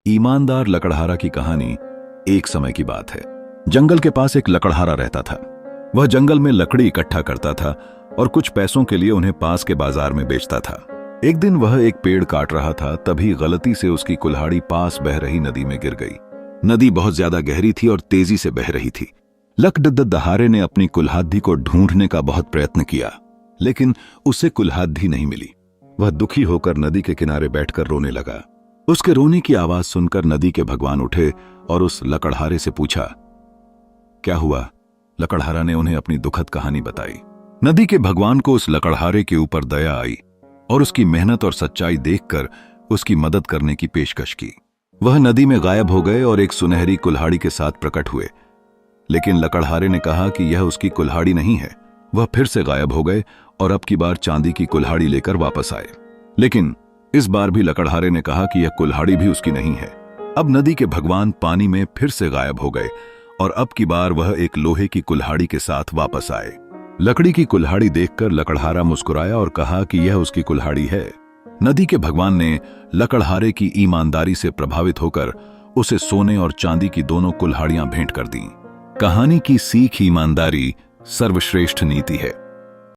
ईमानदार लकड़हारा की कहानी एक समय की बात है। जंगल के पास एक लकड़हारा रहता था। वह जंगल में लकड़ी इकट्ठा करता था और कुछ पैसों के लिए उन्हें पास के बाजार में बेचता था। एक दिन वह एक पेड़ काट रहा था, तभी गलती से उसकी कुल्हाड़ी पास बह रही नदी में गिर गई। नदी बहुत ज्यादा गहरी थी और तेजी से बह रही थी। लकड़हारे ने अपनी कुल्हाड़ी को ढूंढने का बहुत प्रयत्न किया, लेकिन उसे कुल्हाड़ी नहीं मिली। वह दुखी होकर नदी के किनारे बैठकर रोने लगा। उसके रोने की आवाज सुनकर नदी के भगवान उठे और उस लकड़हारे से पूछा, क्या हुआ? लकड़हारा ने उन्हें अपनी दुखद कहानी बताई। नदी के भगवान को उस लकड़हारे के ऊपर दया आई और उसकी मेहनत और सच्चाई देखकर उसकी मदद करने की पेशकश की। वह नदी में गायब हो गए और एक सुनहरी कुल्हाड़ी के साथ प्रकट हुए। लेकिन लकड़हारे ने कहा कि यह उसकी कुल्हाड़ी नहीं है। वह फिर से गायब हो गए और अब की बार चांदी की कुल्हाड़ी लेकर वापस आए। लेकिन इस बार भी लकड़हारे ने कहा कि यह कुल्हाड़ी भी उसकी नहीं है। अब नदी के भगवान पानी में फिर से गायब हो गए और अब की बार वह एक लोहे की कुल्हाड़ी के साथ वापस आए। लकड़ी की कुल्हाड़ी देखकर लकड़हारा मुस्कुराया और कहा कि यह उसकी कुल्हाड़ी है। नदी के भगवान ने लकड़हारे की ईमानदारी से प्रभावित होकर उसे सोने और चांदी की दोनों कुल्हाड़ियां भेंट कर दी। कहानी की सीख ईमानदारी सर्वश्रेष्ठ नीति है।